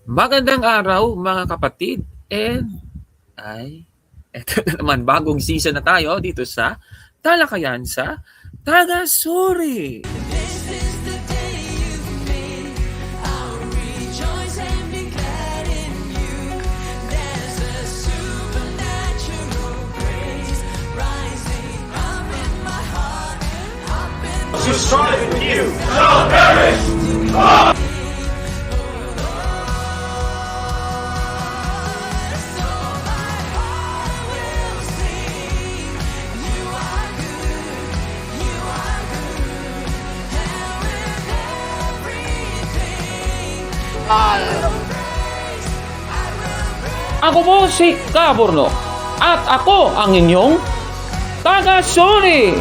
Magandang araw mga kapatid and eto na naman bagong season na tayo dito sa Talakayan sa Taga-Suri. This is the day you've made. I'll rejoice and be glad in you. There's a supernatural grace rising up in my heart, up in my To strive with you shall perish. so my heart will sing. You are good, you are good, and with everything I will praise, I will praise. Ako po si Kaborno at ako ang inyong Taga-Suri.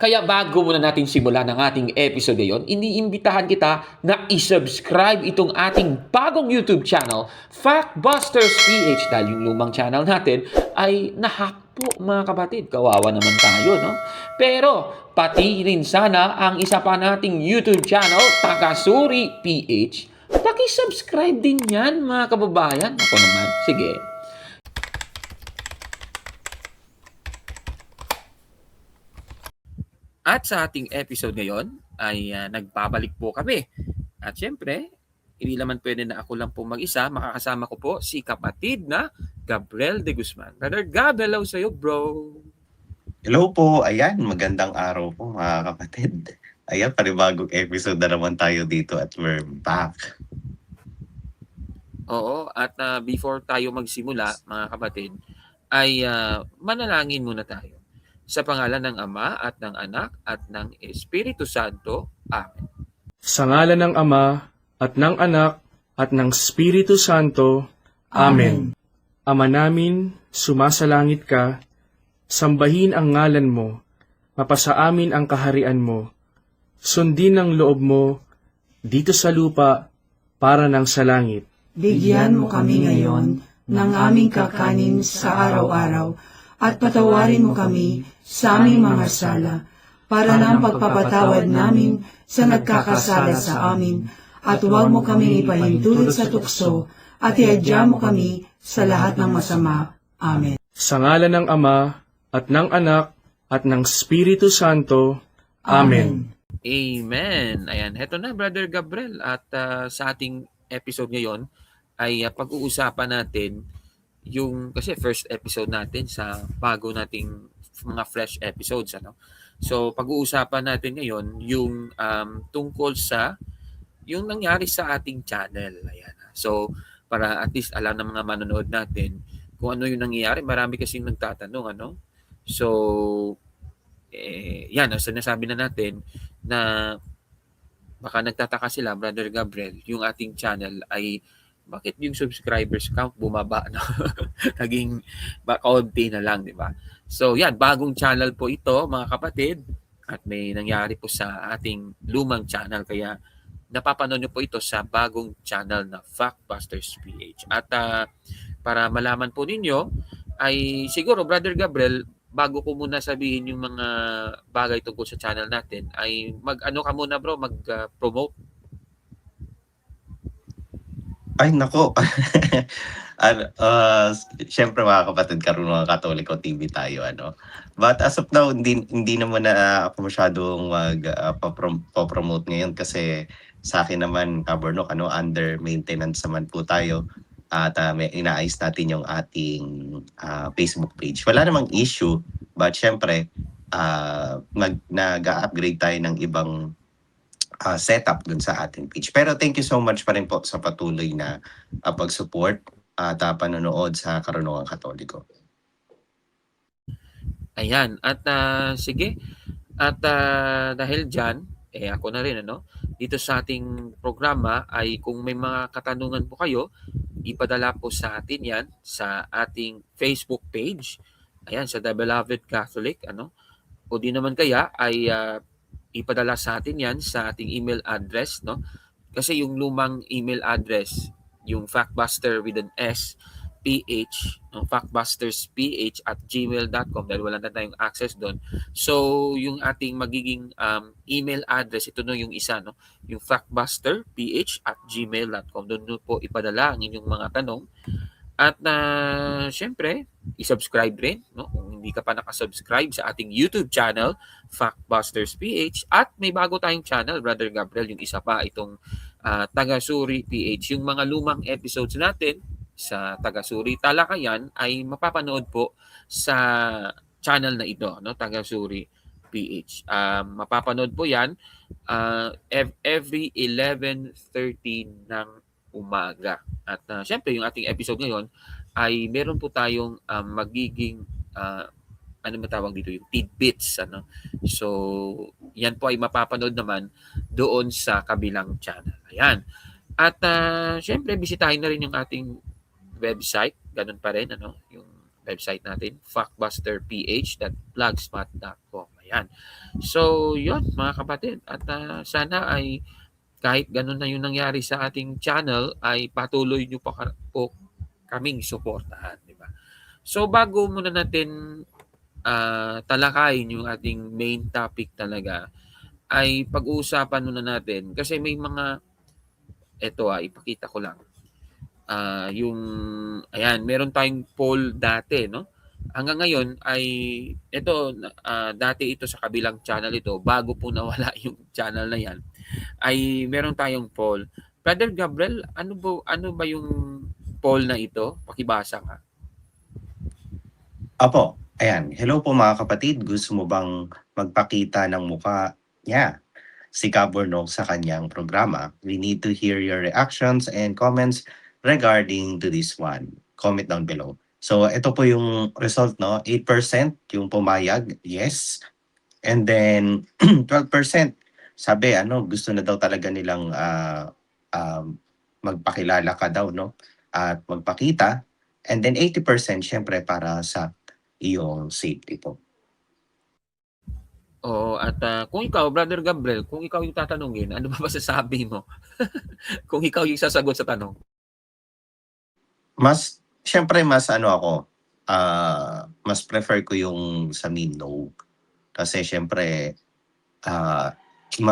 Kaya bago muna natin simulan ang ating episode ngayon, iniimbitahan kita na i-subscribe itong ating bagong YouTube channel, Factbusters PH, dahil yung lumang channel natin ay nahack po mga kapatid. Kawawa naman tayo, no? Pero pati rin sana ang isa pa nating YouTube channel, Taga-Suri PH. Paki-subscribe din yan mga kababayan. Ako naman, sige. At sa ating episode ngayon ay nagbabalik po kami. At syempre, hindi naman pwede na ako lang po mag-isa. Makakasama ko po si kapatid na Gabriel de Guzman. Brother Gab, hello sa'yo, bro. Hello po, ayan, magandang araw po mga kapatid. Ayan, panibagong episode na naman tayo dito at we're back. Oo, at before tayo magsimula, mga kapatid, ay manalangin muna tayo. Sa pangalan ng Ama at ng Anak at ng Espiritu Santo. Amen. Sa ngalan ng Ama, at ng Anak, at ng Espiritu Santo. Amen. Ama namin, sumasalangit ka, sambahin ang ngalan mo, mapasa amin ang kaharian mo, sundin ang loob mo, dito sa lupa, para ng sa langit. Bigyan mo kami ngayon ng aming kakanin sa araw-araw at patawarin mo kami sa aming mga sala para ng pagpapatawad namin sa nagkakasala sa amin at huwag mo kami ipahintulot sa tukso at iadya mo kami sa lahat ng masama. Amen. Sa ngalan ng Ama, at ng Anak, at ng Espiritu Santo. Amen. Amen. Ayan, heto na Brother Gabriel at sa ating episode ngayon ay pag-uusapan natin yung kasi first episode natin sa bago nating mga fresh episodes ano. So pag-uusapan natin ngayon yung tungkol sa yung nangyari sa ating channel. Ayan. So para at least alam ng mga manonood natin kung ano yung nangyayari. Marami kasing nagtatanong ano. So yan, sinasabi na natin na baka nagtataka sila, Brother Gabriel, yung ating channel ay bakit yung subscribers count bumaba no? Naging kaunti na lang, di ba? So yan, bagong channel po ito mga kapatid at may nangyari po sa ating lumang channel kaya napapanood nyo po ito sa bagong channel na Factbusters PH. At para malaman po ninyo ay siguro Brother Gabriel, bago ko muna sabihin yung mga bagay tungkol sa channel natin ay mag-ano ka muna bro, mag-promote. Ay, nako. Siyempre mga kapatid, Karunungan Katoliko TV tayo, ano. But as of now, hindi naman na ako masyadong promote ngayon kasi sa akin naman, Kabornok, under maintenance naman po tayo. At may inaayos natin yung ating Facebook page. Wala namang issue, but syempre, nag-upgrade tayo ng ibang setup dun sa ating page. Pero thank you so much pa rin po sa patuloy na pag-support at panonood sa Karunungan Katoliko. Ayan, at sige. At dahil dyan, ako na rin ano, dito sa ating programa ay kung may mga katanungan po kayo, ipadala po sa atin yan sa ating Facebook page. Ayan, sa The Beloved Catholic, ano. O di naman kaya ay ipadala sa atin yan sa ating email address, no? Kasi yung lumang email address, yung factbuster with an S, PH, no, factbustersph@gmail.com dahil wala na tayong access doon. So, yung ating magiging email address, ito no yung isa, no? Yung factbusterph@gmail.com. Doon nyo po ipadala ang inyong mga tanong. At syempre, i-subscribe rin, no? Kung hindi ka pa nakasubscribe sa ating YouTube channel, Factbusters PH. At may bago tayong channel, Brother Gabriel, yung isa pa, itong Tagasuri PH. Yung mga lumang episodes natin sa Tagasuri Talakayan ay mapapanood po sa channel na ito, no? Tagasuri PH. Mapapanood po yan every 11:30 ng umaga. At syempre, yung ating episode ngayon ay meron po tayong magiging ano matawag dito, yung tidbits. Ano? So, yan po ay mapapanood naman doon sa kabilang channel. Ayan. At syempre, bisitahin na rin yung ating website. Ganun pa rin, ano? Yung website natin, factbusterph.blogspot.com. Ayan. So, yun, mga kapatid. At sana ay kahit ganun na yung nangyari sa ating channel, ay patuloy nyo pa po kaming suportahan. Diba? So, bago muna natin talakayin yung ating main topic talaga, ay pag-uusapan muna natin, kasi may mga, eto ipakita ko lang. Yung, ayan, meron tayong poll dati, no? Hanggang ngayon ay, ito, dati ito sa kabilang channel ito, bago po nawala yung channel na yan, ay meron tayong poll. Brother Gabriel, ano ba yung poll na ito? Pakibasa ka. Opo, ayan. Hello po mga kapatid. Gusto mo bang magpakita ng mukha niya, si Kabornok, sa kanyang programa? We need to hear your reactions and comments regarding to this one. Comment down below. So, ito po yung result, no? 8% yung pumayag, yes. And then, 12% sabi, gusto na daw talaga nilang magpakilala ka daw, no? At magpakita. And then 80% syempre para sa iyong safety po. Oo, at kung ikaw, Brother Gabriel, kung ikaw yung tatanungin, ano ba masasabi mo? Kung ikaw yung sasagot sa tanong. Syempre mas mas prefer ko yung sa no. Kasi syempre,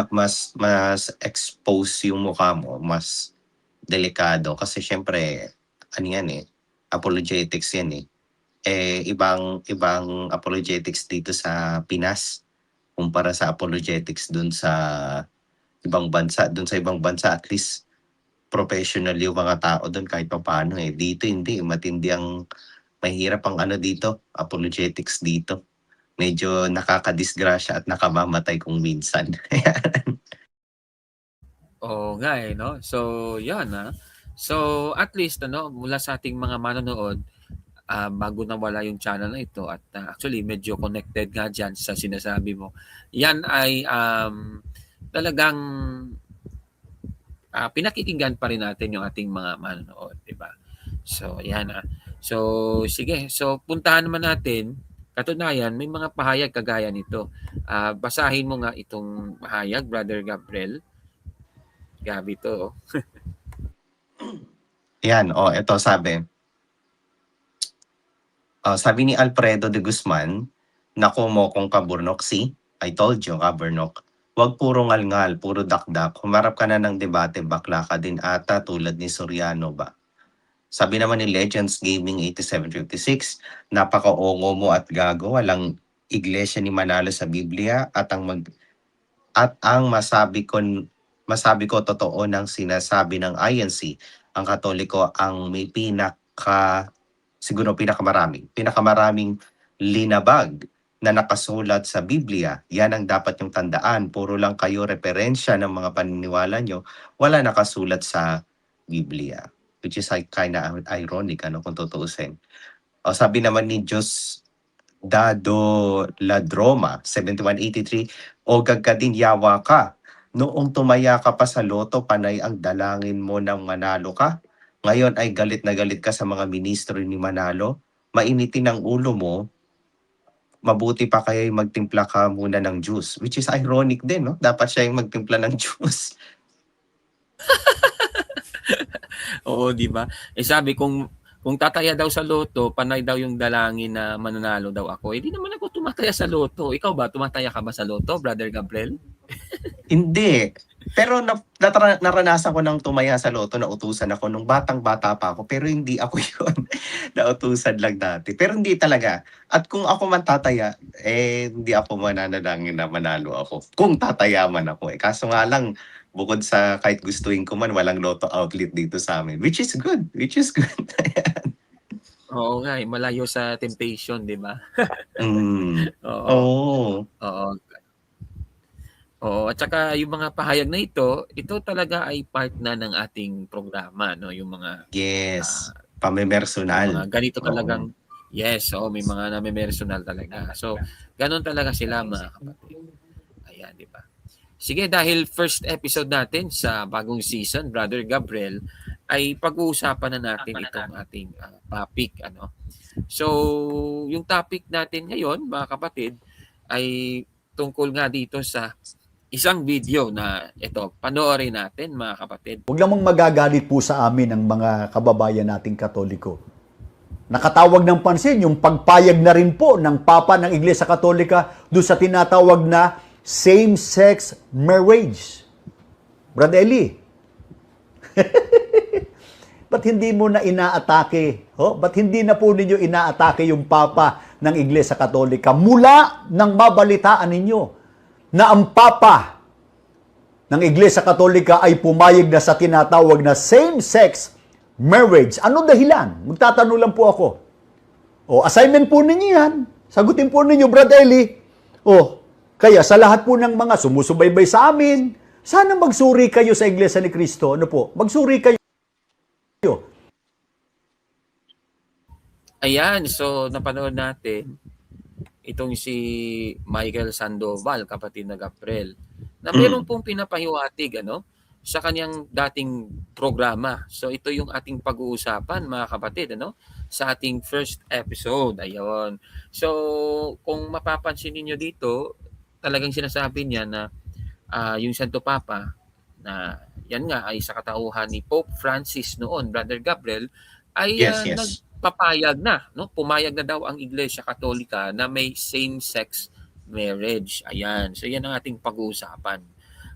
mas expose yung mukha mo, mas delikado. Kasi syempre, apologetics yan eh. Ibang apologetics dito sa Pinas kumpara sa apologetics dun sa ibang bansa. Dun sa ibang bansa, at least professional yung mga tao dun kahit pa paano eh. Dito hindi, matindi ang mahirap ang dito, apologetics dito. Medyo nakakadisgrasya at nakamamatay kung minsan. Oo nga no? So, yan So, at least, mula sa ating mga manonood, bago nawala yung channel na ito, at actually, medyo connected nga dyan sa sinasabi mo. Yan ay talagang pinakikinggan pa rin natin yung ating mga manonood, di ba? So, yan So, sige. So, puntahan naman natin. Katunayan, may mga pahayag kagaya nito. Basahin mo nga itong pahayag, Brother Gabriel. Gabi to. Yan, ito sabi. Sabi ni Alfredo de Guzman, "Naku mo kung Kaburnok, I told you, Kaburnok. Huwag puro ngal-ngal, puro dakdak. Humarap ka na ng debate, bakla ka din ata tulad ni Soriano ba?" Sabi naman ni Legends Gaming 8756, "Napaka-ongo mo at gago, walang iglesia ni Manalo sa Biblia at ang masabi ko totoo ng sinasabi ng INC, ang Katoliko ang may pinakamaraming linabag na nakasulat sa Biblia. Yan ang dapat yung tandaan. Puro lang kayo referensya ng mga paniniwala nyo, wala nakasulat sa Biblia." Which is kind of ironic, kung tutuusin. Sabi naman ni Diyos Dado Ladroma, 7183, "Ogag ka din, yawa ka. Noong tumaya ka pa sa loto, panay ang dalangin mo nang manalo ka. Ngayon ay galit na galit ka sa mga ministro ni Manalo. Mainitin ang ulo mo, mabuti pa kaya'y magtimpla ka muna ng juice." Which is ironic din, no? Dapat siya yung magtimpla ng juice. Oo, di ba? Sabi kung kung tataya daw sa loto, panay daw yung dalangin na mananalo daw ako. Hindi naman ako tumataya sa loto. Ikaw ba, tumataya ka ba sa loto, Brother Gabriel? Hindi. Pero naranasan ko ng tumaya sa loto, nautusan ako nung batang-bata pa ako, pero hindi ako yun. Nautusan lang dati. Pero hindi talaga. At kung ako man tataya, hindi ako mananalangin na manalo ako. Kung tataya man ako. Kaso nga lang, bukod sa kahit gustuin ko man, walang loto outlet dito sa amin. Which is good. Which is good. Oo nga, malayo sa temptation, di ba? Mm. Oo. Oo. Oo. Oo, at saka yung mga pahayag na ito talaga ay part na ng ating programa, no? Yung mga Yes. ah, yung mga Pamemersonal. ganito Oo. talagang yes, oo, may mga name-personal talaga. So, ganun talaga sila mga kapatid. Ayan, di ba? Sige, dahil first episode natin sa bagong season, Brother Gabriel, ay pag-uusapan na natin itong ating topic, ano. So, yung topic natin ngayon, mga kapatid, ay tungkol nga dito sa isang video na ito, panoorin natin mga kapatid. Huwag namang magagalit po sa amin ang mga kababayan nating Katoliko. Nakatawag ng pansin yung pagpayag na rin po ng Papa ng Iglesia Katolika doon sa tinatawag na same-sex marriage. Brad Eli, ba't hindi mo na inaatake? Ba't hindi na po ninyo inaatake yung Papa ng Iglesia Katolika mula nang mabalitaan ninyo na ang Papa ng Iglesia Katolika ay pumayag na sa tinatawag na same-sex marriage? Ano dahilan? Magtatanong lang po ako. Assignment po ninyo yan. Sagutin po ninyo, Brad Eli. Kaya sa lahat po ng mga sumusubaybay sa amin, sana magsuri kayo sa Iglesia ni Cristo. Ano po? Magsuri kayo. Ayan, so napanood natin itong si Michael Sandoval, kapatid na Gabriel, na meron pong pinapahiwatig sa kanyang dating programa. So ito yung ating pag-uusapan mga kapatid sa ating first episode. Ayun. So kung mapapansin niyo dito, talagang sinasabi niya na yung Santo Papa na yan nga ay sa katauhan ni Pope Francis noon, Brother Gabriel, ay Yes. nagpapayag na, pumayag na daw ang Iglesia Katolika na may same-sex marriage. Ayan. So yan ang ating pag-uusapan.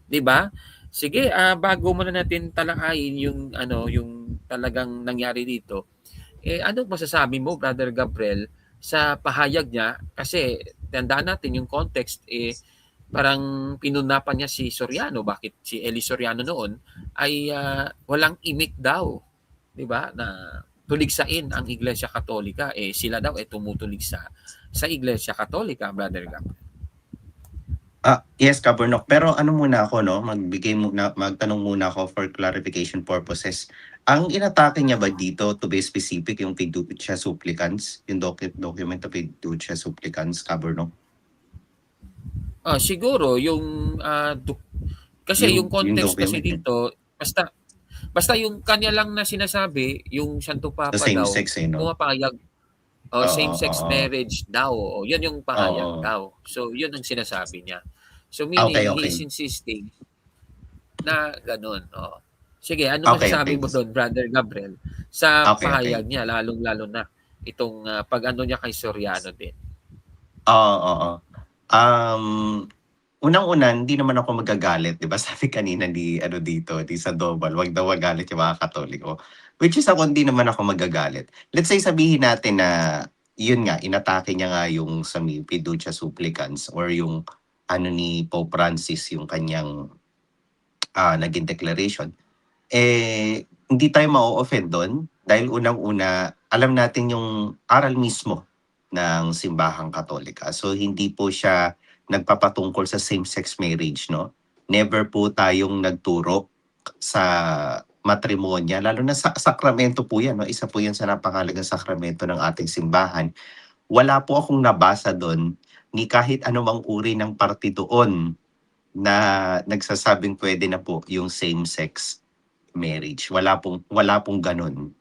'Di ba? Sige, bago muna natin talakayin yung talagang nangyari dito. Ano masasabi mo, Brother Gabriel, sa pahayag niya? Kasi tandaan natin yung context, parang pinunapan niya si Soriano. Bakit si Eli Soriano noon ay walang imik daw, 'di ba? Na tuligsain ang Iglesia Katolika. Sila daw tumutuligsa sa Iglesia Katolika, Brother Gabriel. Yes, Kabernok. Pero ano muna ako, magtanong muna ako for clarification purposes. Ang inatake niya ba dito, to be specific, yung fiducia supplicans, yung document of fiducia supplicans, Kabernok? Siguro yung kasi yung context kasi document, dito, basta yung kanya lang na sinasabi, yung Santo Papa the same daw, sex, no? pumapayag same-sex Oo. marriage daw. Yan yung pahayag Oo. daw. So, yun ang sinasabi niya. So, Okay. meaning, he's insisting na ganun. Sige, ano Okay. masasabi mo doon, Brother Gabriel, sa Okay. pahayag niya, lalong-lalo na itong pag-ano niya kay Soriano din? Oo. Unang-una, hindi naman ako magagalit, 'di ba? Sabi kanina di Sandoval, wag daw magalit yung mga Katoliko. Which is ako, hindi naman ako magagalit. Let's say sabihin natin na yun nga, inatake niya nga yung sa fiducia supplicans or yung ni Pope Francis, yung kanyang naging declaration. Hindi tayo ma-offend doon dahil unang-una, alam natin yung aral mismo ng simbahang Katolika. So hindi po siya nagpapatungkol sa same-sex marriage, no? Never po tayong nagturo sa matrimonya, lalo na sa sakramento po yan, no? Isa po yan sa napakahalagang sakramento ng ating simbahan. Wala po akong nabasa doon ni kahit anumang uri ng parte doon na nagsasabing pwede na po yung same-sex marriage. Wala pong ganun.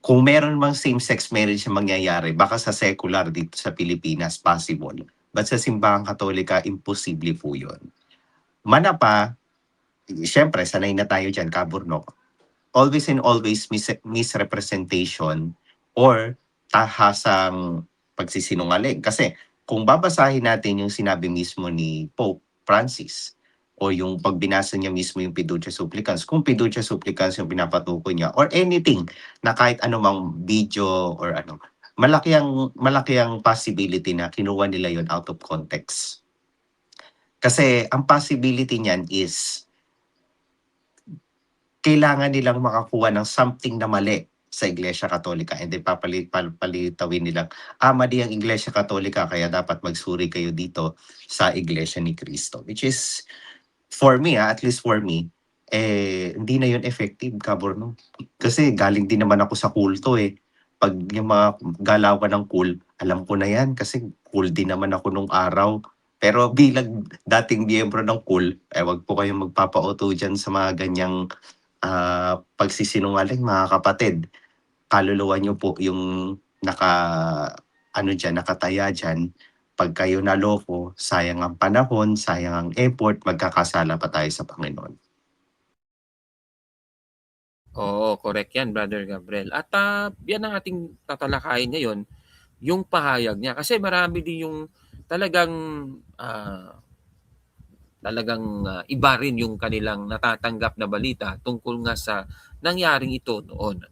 Kung meron mang same-sex marriage na mangyayari, baka sa secular dito sa Pilipinas, possible. But sa simbahang Katolika, imposible po yun. Manapa, syempre, sanay na tayo dyan, Kaburnok. Always and always misrepresentation or tahasang pagsisinungaling. Kasi kung babasahin natin yung sinabi mismo ni Pope Francis o yung pagbinasa niya mismo yung Fiducia Supplicans, kung Fiducia Supplicans yung pinapatukoy niya or anything na kahit anumang video or ano, malaki ang possibility na kinuha nila yon out of context. Kasi ang possibility niyan is kailangan nilang makakuha ng something na mali sa Iglesia Katolika and then palitawin nilang, mali ang Iglesia Katolika kaya dapat magsuri kayo dito sa Iglesia ni Cristo. Which is, for me, at least for me, hindi na yun effective, Kaborno. Kasi galing din naman ako sa kulto eh. Pag yung mga galawan ng cool, alam ko na yan kasi cool din naman ako nung araw. Pero bilang dating miyembro ng cool, wag po kayong magpapauto dyan sa mga ganyang pagsisinungaling, mga kapatid. Kaluluwa nyo po yung nakataya dyan. Pag kayo naloko, sayang ang panahon, sayang ang effort, magkakasala pa tayo sa Panginoon. Oo, correct yan, Brother Gabriel. At yan ang ating tatalakayin ngayon, yung pahayag niya. Kasi marami din yung talagang iba rin yung kanilang natatanggap na balita tungkol nga sa nangyaring ito noon.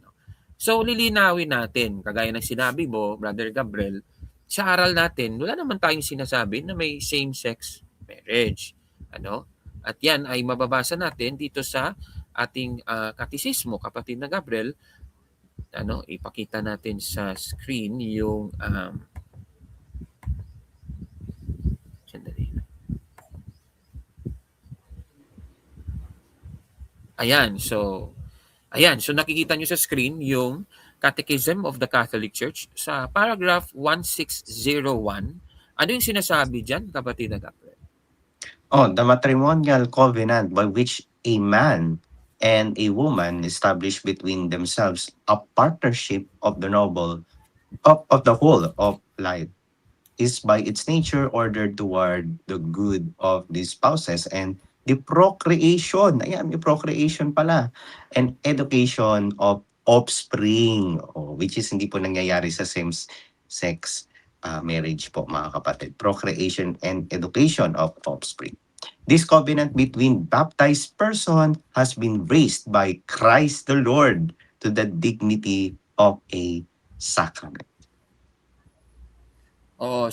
So, lilinawin natin, kagaya ng sinabi mo, Brother Gabriel, sa aral natin, wala naman tayong sinasabi na may same-sex marriage. At yan ay mababasa natin dito sa ating katisismo, kapatid na Gabriel. Ipakita natin sa screen yung sandali. Ayan, so nakikita nyo sa screen yung Catechism of the Catholic Church sa paragraph 1601. Ano yung sinasabi dyan, kapatid na Gabriel? The matrimonial covenant by which a man and a woman establish between themselves a partnership of the noble of the whole of life is by its nature ordered toward the good of the spouses and the procreation, ayan, may procreation pala, and education of offspring, which is hindi po nangyayari sa same-sex marriage po, mga kapatid. Procreation and education of offspring. This covenant between baptized person has been raised by Christ the Lord to the dignity of a sacrament.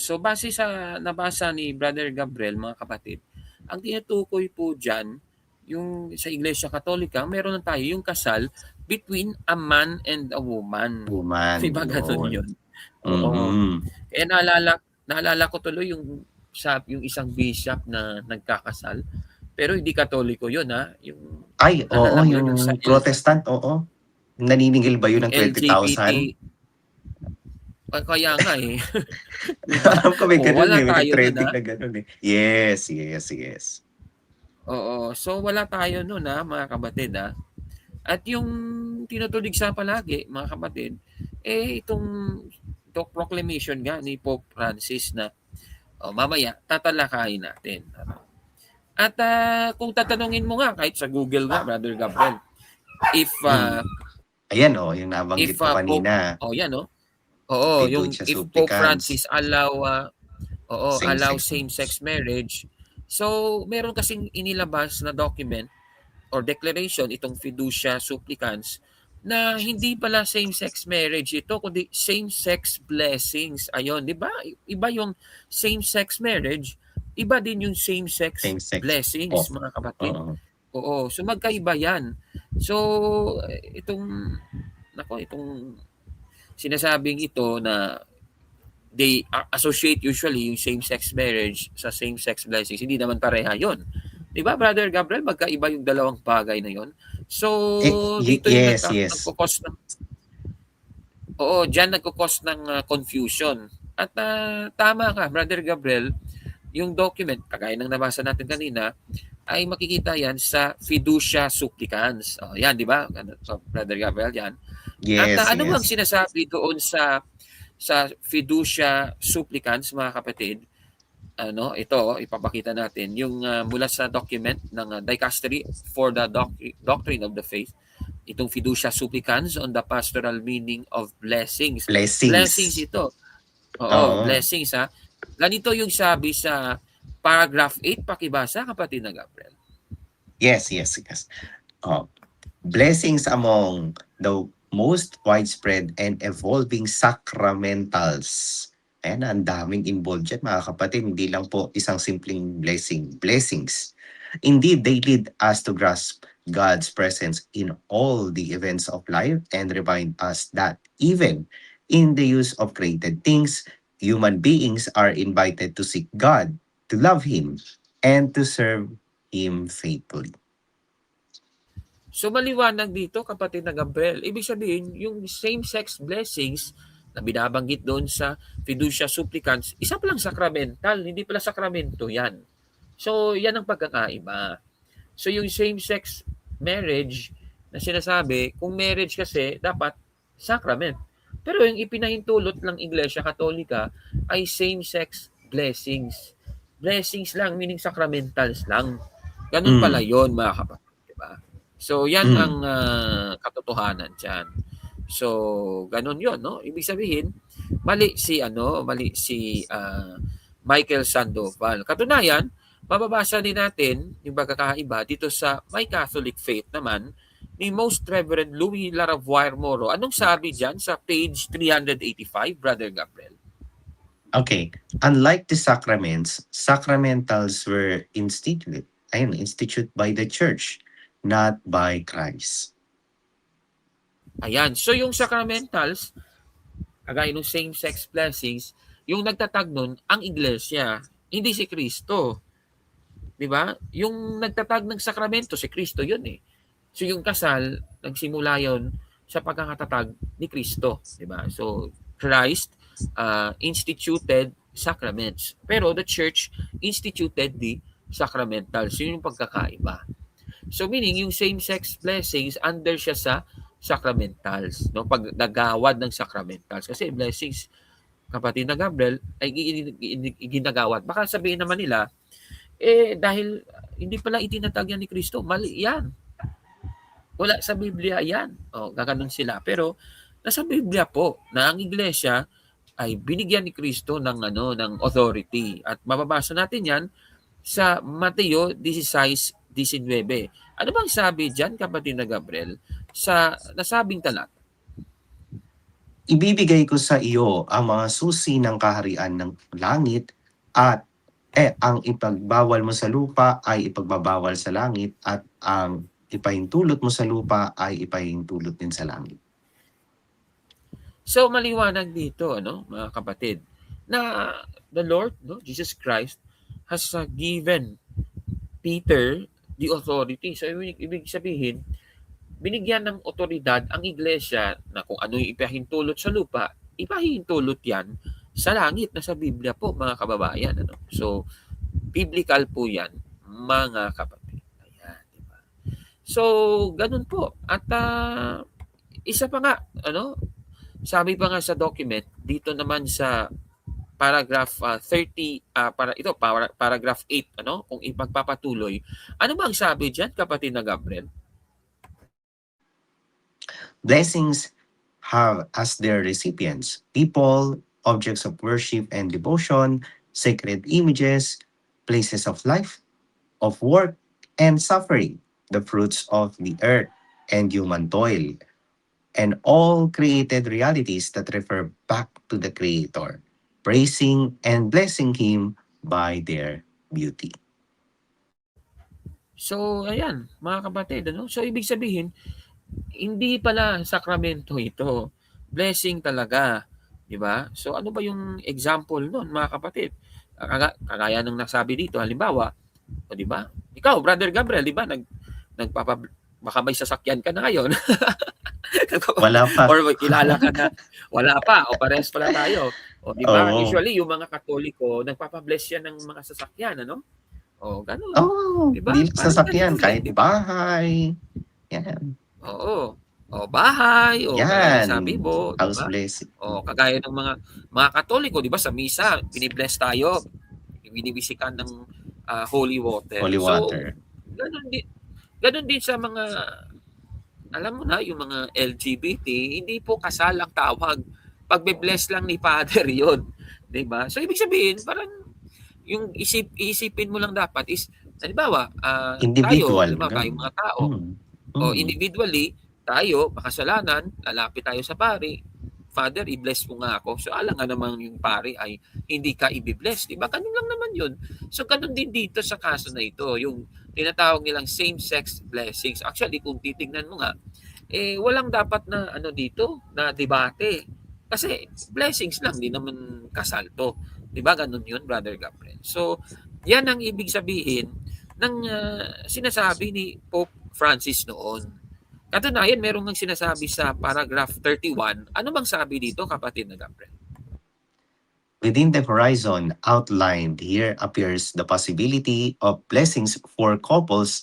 So base sa nabasa ni Brother Gabriel, mga kapatid, ang tinutukoy po dyan, yung sa Iglesia Katolika, meron na tayo yung kasal between a man and a woman. Woman. Diba ganun yun? Mm-hmm. Naalala ko tuloy yung isang bishop na nagkakasal. Pero hindi Katoliko yun, ha? Yung Protestant, oo. Naniningil ba yun ng 20,000? Kaya nga eh. Alam ko may ganun wala eh. May tayo trending nun, na ganun eh. Yes. Oo. So wala tayo nun, ha, mga kapatid, ha? At yung tinutulig sa palagi, mga kapatid, itong proclamation nga ni Pope Francis na mamaya tatalakayin natin. At kung tatanungin mo nga, kahit sa Google nga, Brother Gabriel, if ayan yung nabanggit ko kanina. yung if Pope Francis allow same-sex marriage, so meron kasing inilabas na document or declaration itong Fiducia Supplicans na hindi pala same-sex marriage ito, kundi same-sex blessings. Ayun, di ba? Iba yung same-sex marriage, iba din yung same-sex blessings, mga kapatid. Oo, so magkaiba yan. So, itong sinasabing ito na they associate usually yung same-sex marriage sa same-sex blessings. Hindi naman pareha yon. Di ba, Brother Gabriel? Magkaiba yung dalawang bagay na yon. So, dito yung nagkukos ng diyan nagkukos ng confusion. At tama ka, Brother Gabriel, yung document, kagaya ng nabasa natin kanina, ay makikita yan sa Fiducia Supplicans. Yan, di ba? So, Brother Gabriel, yan. Yes, at ano bang sinasabi doon sa Fiducia Supplicans, mga kapatid? Ito, ipapakita natin yung mula sa document ng Dicastery for the Doctrine of the Faith. itong fiducia supplicans on the pastoral meaning of blessings. Blessings. Blessings ito. Oo, Oo. blessings ha. Ganito yung sabi sa paragraph 8, pakibasa kapatid na Gabriel. Yes. Oh, blessings among the most widespread and evolving sacramentals. Ayan, ang daming involved dyan, mga kapatid. Hindi lang po isang simpleng blessings. Indeed, they lead us to grasp God's presence in all the events of life and remind us that even in the use of created things, human beings are invited to seek God, to love Him, and to serve Him faithfully. So maliwanag dito kapatid na Gabriel. Ibig sabihin, yung same-sex blessings na binabanggit doon sa fiducia supplicans, isa palang sacramental, hindi pala sakramento yan. So yan ang pagkakaiba. So yung same-sex marriage na sinasabi, kung marriage kasi, dapat sacrament. Pero yung ipinahintulot ng Iglesia Katolika ay same-sex blessings. Blessings lang, meaning sacramentals lang. Ganun pala yon mga kapatid. Diba? So yan ang katotohanan dyan. So ganun yon, no? Ibig sabihin, mali si Michael Sandoval. Katunayan, mababasa din natin yung pagkakaiba dito sa My Catholic Faith naman ni Most Reverend Louis Laravuire Moro. Anong sabi dyan sa page 385, Brother Gabriel? Okay. Unlike the sacraments, sacramentals were instituted by the Church, not by Christ. Ayan. So yung sacramentals, kagaya ng same-sex blessings, yung nagtatag nun, ang Iglesia, hindi si Kristo. Diba? Yung nagtatag ng sakramento, si Kristo yun eh. So yung kasal, nagsimula yun sa pagkakatatag ni Kristo. Diba? So Christ instituted sacraments. Pero the Church instituted the sacramentals. Yun yung pagkakaiba. So meaning, yung same-sex blessings, under siya sa sacramentals. No? Pag nagawad ng sacramentals. Kasi blessings, kapatid na Gabriel, ay ginagawad. Baka sabihin naman nila, dahil hindi pala itinatag yan ni Kristo, mali yan. Wala sa Biblia yan. Gaganon sila. Pero nasa Biblia po na ang Iglesia ay binigyan ni Kristo ng authority. At mababasa natin yan sa Mateo 16:19. Ano bang sabi diyan, kapatid na Gabriel, sa nasabing talata? Ibibigay ko sa iyo ang mga susi ng kaharian ng langit at ang ipagbawal mo sa lupa ay ipagbabawal sa langit at ang ipahintulot mo sa lupa ay ipahintulot din sa langit. So maliwanag dito, mga kapatid, na the Lord, Jesus Christ, has given Peter the authority. So ibig sabihin, binigyan ng otoridad ang Iglesia na kung ano yung ipahintulot sa lupa, ipahintulot yan sa langit na sa Biblia po, mga kababayan. So, biblical po yan, mga kapatid. Ayan, diba? So, ganun po. At isa pa nga, sabi pa nga sa document, dito naman sa paragraph 30, paragraph 8, kung ipagpapatuloy. Ano ba ang sabi dyan, kapatid na Gabriel? Blessings have as their recipients people, objects of worship and devotion, sacred images, places of life, of work, and suffering, the fruits of the earth and human toil, and all created realities that refer back to the Creator, praising and blessing Him by their beauty. So, ayan, mga kapatid. So, ibig sabihin, hindi pala sakramento ito. Blessing talaga. Diba? So ano ba yung example nun, mga kapatid? Kagaya ng nasabi dito, halimbawa, diba? Ikaw, Brother Gabriel, diba? Baka may sasakyan ka na ngayon. Wala pa. Or kilala ka na. Wala pa. O pares pala tayo. O diba? Oo. Usually, yung mga Katoliko, nagpapabless yan ng mga sasakyan, O, ganun. Diba? Hindi Parang sasakyan, ganun, kahit diba? bahay. Yan. Oo. O bahay, o Yan. sabi mo, House diba? blessing. O kagaya ng mga Katoliko, 'di ba, sa misa, binibless tayo, binibisikan ng holy water. Holy water. So, ganun din sa mga alam mo na, yung mga LGBT, hindi po kasal ang tawag. Pagbe-bless lang ni Father yon, 'di ba? So ibig sabihin, parang yung iisipin mo lang dapat is, halimbawa, tayo, Individual, halimbawa tayong gano'n. mga tao, Mm. o Mm. individually, tayo, makasalanan, lalapit tayo sa pari, Father, i-bless mo nga ako. So, alam nga naman yung pari ay hindi ka i-bless. Diba? Ganun lang naman yun. So, ganun din dito sa kaso na ito. Yung tinatawag nilang same-sex blessings. Actually, kung titignan mo nga, walang dapat na ano dito, na debate. Kasi blessings lang, di naman kasal to. Diba? Ganun yun, Brother Gabriel. So, yan ang ibig sabihin ng sinasabi ni Pope Francis noon. Katunayan, meron ngang sinasabi sa paragraph 31. Ano bang sabi dito, kapatid na Gabriel? Within the horizon outlined here appears the possibility of blessings for couples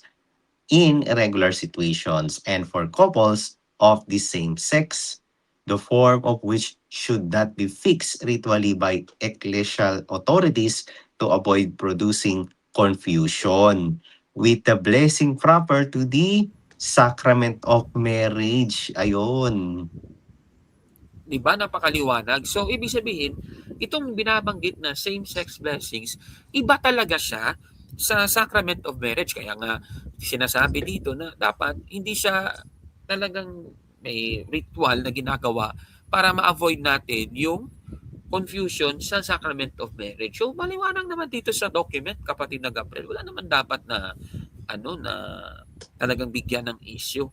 in irregular situations and for couples of the same sex, the form of which should not be fixed ritually by ecclesial authorities to avoid producing confusion with the blessing proper to the sacrament of marriage. Ayun. Diba? Napakaliwanag. So, ibig sabihin, itong binabanggit na same-sex blessings, iba talaga siya sa sacrament of marriage. Kaya nga, sinasabi dito na dapat hindi siya talagang may ritual na ginagawa para ma-avoid natin yung confusion sa sacrament of marriage. So, maliwanag naman dito sa document, kapatid na Gabriel, wala naman dapat na na talagang bigyan ng issue.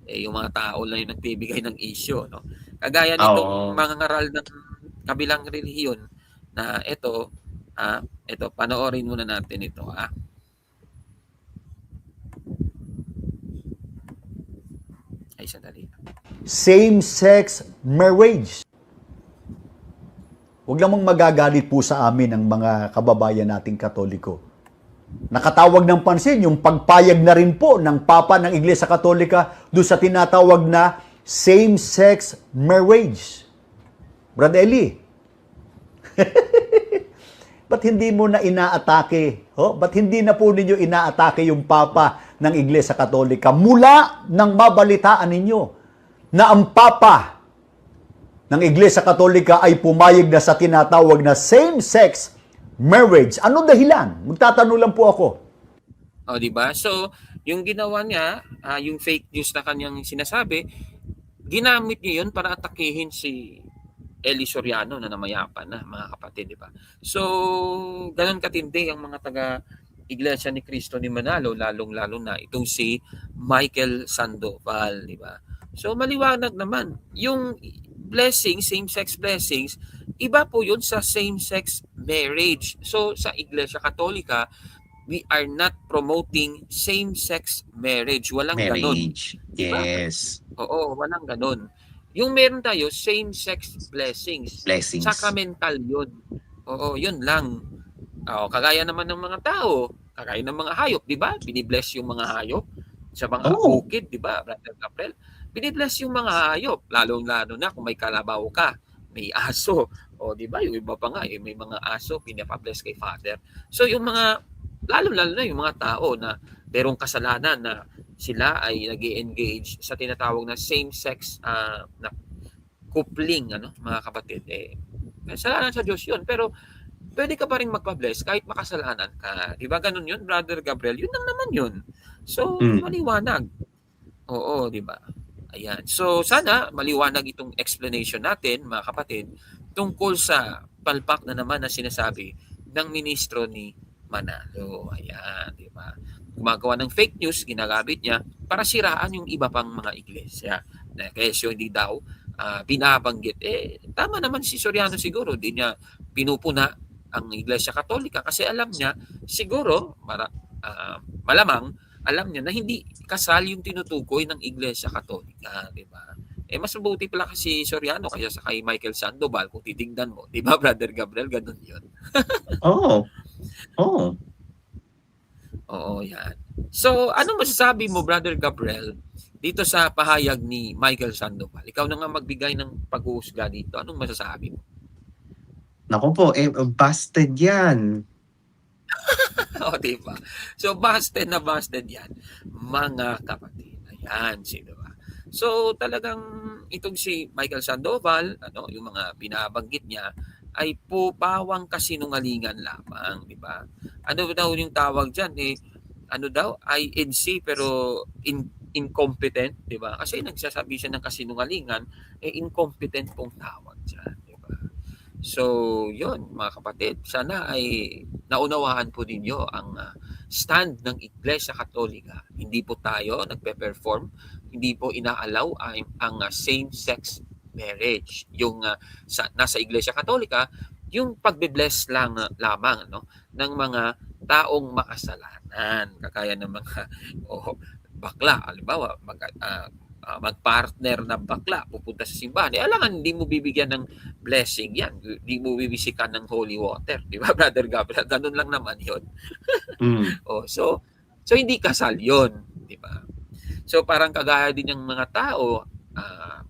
Yung mga tao lang yung nagbibigay ng issue, no? Kagaya nitong Oo. mga ngaral ng kabilang relihiyon na ito, panoorin muna natin ito, Ay, sandali. Same-sex marriage. Huwag lamang magagalit po sa amin ang mga kababayan nating Katoliko. Nakatawag ng pansin yung pagpayag na rin po ng Papa ng Iglesia Katolika doon sa tinatawag na same-sex marriage. Brad Eli, ba't hindi mo na inaatake? Ba't hindi na po ninyo inaatake yung Papa ng Iglesia Katolika mula nang mabalitaan ninyo na ang Papa ng Iglesia Katolika ay pumayag na sa tinatawag na same-sex marriage? Ano dahilan? Magtatanong lang po ako. O, di ba? So, yung ginawa niya, yung fake news na kanyang sinasabi, ginamit niya yun para atakihin si Eli Soriano na namayapan na, mga kapatid, di ba? So, ganun katindi ang mga taga Iglesia ni Cristo ni Manalo, lalong-lalo na itong si Michael Sandoval, di ba? So, maliwanag naman, yung blessings, same-sex blessings, iba po yun sa same-sex marriage. So, sa Iglesia Katolika, we are not promoting same-sex marriage. Walang ganon. Marriage. Diba? Yes. Oo, walang ganon. Yung meron tayo, same-sex blessings. Blessings. Sacramental yun. Oo, yun lang. Kagaya naman ng mga tao, kagaya ng mga hayop, di ba? Binibless yung mga hayop sa mga bukid, di ba, Brother Gabriel? Binibless yung mga hayop, lalong-lalo na kung may kalabaw ka, may aso, o di ba, yung iba pa nga, may mga aso, pinapabless kay Father. So yung mga, lalo-lalo na yung mga tao na merong kasalanan na sila ay nag-engage sa tinatawag na same-sex na coupling, mga kapatid. Kasalanan sa Diyos yun, pero pwede ka pa rin magpa-bless kahit makasalanan ka. Di ba ganun yun, Brother Gabriel? Yun lang naman yun. So, maliwanag. Oo, di ba? Ayan. So, sana maliwanag itong explanation natin, mga kapatid, tungkol sa palpak na naman na sinasabi ng ministro ni Manalo. Ayan, di ba? Gumagawa ng fake news, ginagamit niya para siraan yung iba pang mga iglesia. Kaya siya hindi daw binabanggit. Tama naman si Soriano siguro. Hindi niya pinupuna ang Iglesia Katolika kasi alam niya, siguro, malamang, alam niya na hindi kasal yung tinutukoy ng Iglesia Katolika, di ba? Mas mabuti pala kasi Soriano kaya sa kay Michael Sandoval kung titingnan mo, di ba, Brother Gabriel? Ganun yun. Oo. Oo, yan. So, anong masasabi mo, Brother Gabriel, dito sa pahayag ni Michael Sandoval? Ikaw na nga magbigay ng pag-uusga dito. Anong masasabi mo? Naku po, busted yan. Diba? So, busted na busted yan, mga kapatid. Ayan, sino ba? So talagang itong si Michael Sandoval, yung mga binabanggit niya ay pawang kasinungalingan lamang, di ba? Ano daw yung tawag diyan ano daw, INC pero incompetent, di ba? Kasi nagsasabi siya ng kasinungalingan, incompetent pong tawag diyan, di ba? So, yun mga kapatid, sana ay naunawaan po ninyo ang stand ng Iglesia Katolika. Hindi po tayo nagpe-perform, hindi po inaalaw ang same-sex marriage. Yung nasa Iglesia Katolika, yung pagbe-bless lamang ng mga taong makasalanan, kagaya ng mga bakla, halimbawa magpartner na bakla pupunta sa simbahan, alangan hindi mo bibigyan ng blessing yan, hindi mo bibisikan ng holy water, di ba Brother Gabriel? Ganun lang naman yun. So hindi kasal yun, di ba? So parang kagaya din ng mga tao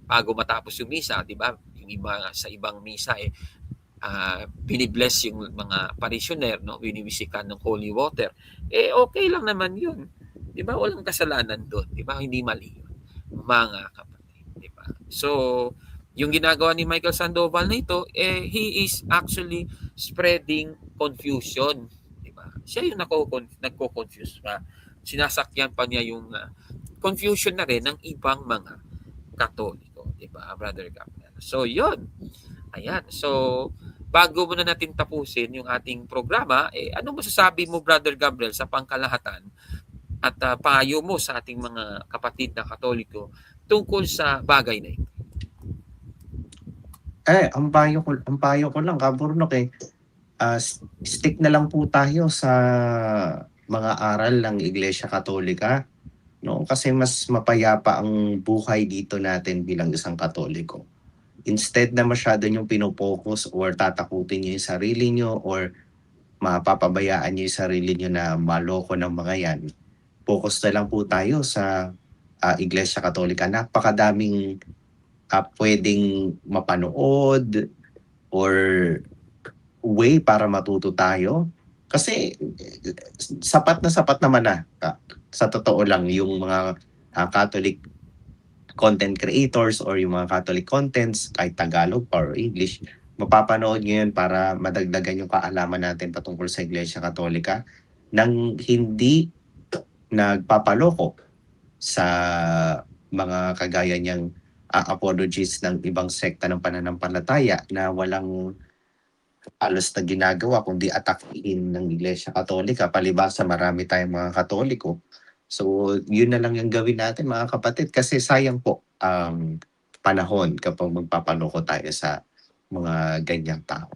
bago matapos yung misa, di ba? Yung iba sa ibang misa binibless yung mga parishioner, binibisikan ng holy water. Okay lang naman yun. Di ba? Walang kasalanan doon. Di ba? Hindi mali yun, mga kapatid. Di ba? So, yung ginagawa ni Michael Sandoval na ito, he is actually spreading confusion. Di ba? Siya yung nagko-confuse pa. Sinasakyan pa niya yung confusion na rin ng ibang mga Katoliko. Di ba, Brother Gabriel? So, yun. Ayan. So, bago muna natin tapusin yung ating programa, ano masasabi mo, Brother Gabriel, sa pangkalahatan at payo mo sa ating mga kapatid na Katoliko tungkol sa bagay na ito? Ang payo ko lang, Kaburnok, stick na lang po tayo sa mga aral ng Iglesia Katolika, no? Kasi mas mapayapa ang buhay dito natin bilang isang Katoliko. Instead na masyado yung pinopokus or tatakutin nyo yung sarili nyo or mapapabayaan nyo yung sarili nyo na maloko ng mga yan, focus na lang po tayo sa Iglesia Katolika. Napakadaming pwedeng mapanood or way para matuto tayo. Kasi sapat naman na. Sa totoo lang, yung mga Catholic content creators or yung mga Catholic contents, kahit Tagalog or English, mapapanood ngayon para madagdagan yung kaalaman natin patungkol sa Iglesia Katolika nang hindi nagpapaloko sa mga kagaya niyang apologies ng ibang sekta ng pananampalataya na walang halos na ginagawa kundi atakihin ng Iglesia Katolika. Palibhasa marami tayong mga Katoliko. So, yun na lang yung gawin natin mga kapatid kasi sayang po ang panahon kapag magpapaloko tayo sa mga ganyang tao.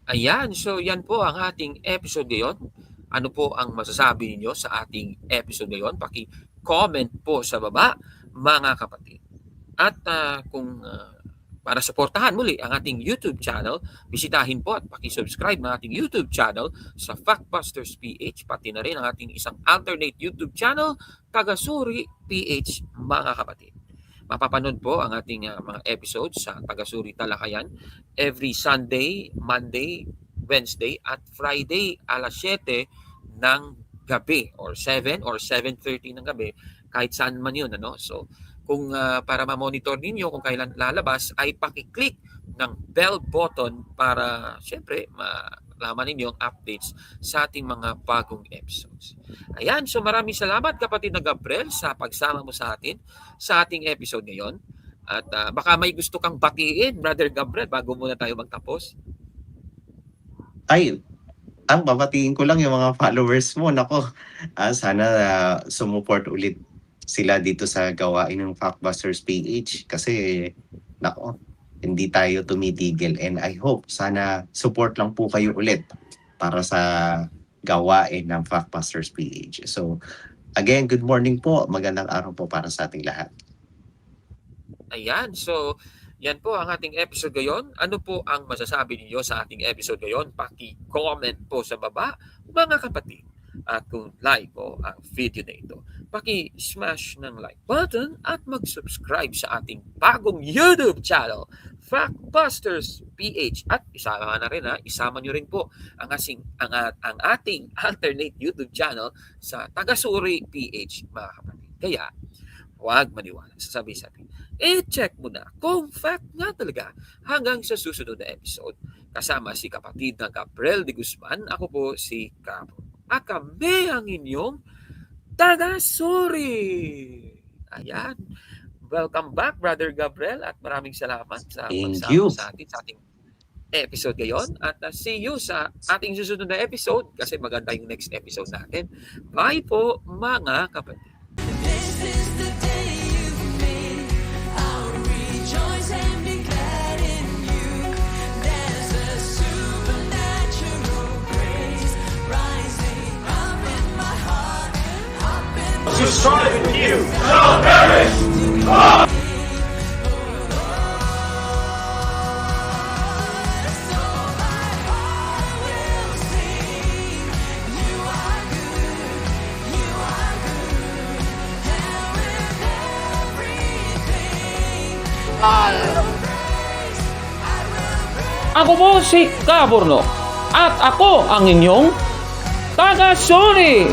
Ayan, so yan po ang ating episode ngayon. Ano po ang masasabi niyo sa ating episode ngayon? Paki-comment po sa baba, mga kapatid. At kung para suportahan muli ang ating YouTube channel, bisitahin po at paki-subscribe ng ating YouTube channel sa Factbusters PH, pati na rin ang ating isang alternate YouTube channel, Tagasuri PH, mga kapatid. Mapapanood po ang ating mga episodes sa Tagasuri Talakayan every Sunday, Monday, Wednesday at Friday alas 7 ng gabi or 7 or 7:30 ng gabi, kahit saan man yun. So, kung para ma-monitor ninyo kung kailan lalabas, ay paki-click ng bell button para siyempre malaman ninyo ang updates sa ating mga bagong episodes. Ayan, so maraming salamat kapatid na Gabriel sa pagsama mo sa atin sa ating episode ngayon. At baka may gusto kang batiin, Brother Gabriel, bago muna tayo magtapos. Ang babatiin ko lang yung mga followers mo. Nako, sana sumuport ulit sila dito sa gawain ng Factbusters PH kasi nako, hindi tayo tumitigil and I hope sana support lang po kayo ulit para sa gawain ng Factbusters PH. So again, good morning po. Magandang araw po para sa ating lahat. Ayan, so yan po ang ating episode ngayon. Ano po ang masasabi niyo sa ating episode ngayon? Paki-comment po sa baba, mga kapatid. At kung like po ang video na ito, paki-smash ng like button at mag-subscribe sa ating bagong YouTube channel, Factbusters PH. At isama nyo rin po ang ating alternate YouTube channel sa Tagasuri PH, mga kapatid. Kaya, huwag maniwala sa sabi-sabi. Check mo na kung fact nga talaga hanggang sa susunod na episode. Kasama si kapatid na Gabriel de Guzman, ako po si Capo. At kami ang inyong taga-sorry. Ayan. Welcome back, Brother Gabriel, at maraming salamat sa Thank pagsama you. sa atin sa ating episode ngayon. At see you sa ating susunod na episode kasi maganda yung next episode natin. Bye po, mga kapatid. This is the day you've made. I'll rejoice and be glad in you. There's a supernatural grace rising up in my heart, up in my To strive with you shall perish. Ako po si Caborno at ako ang inyong taga-sorry.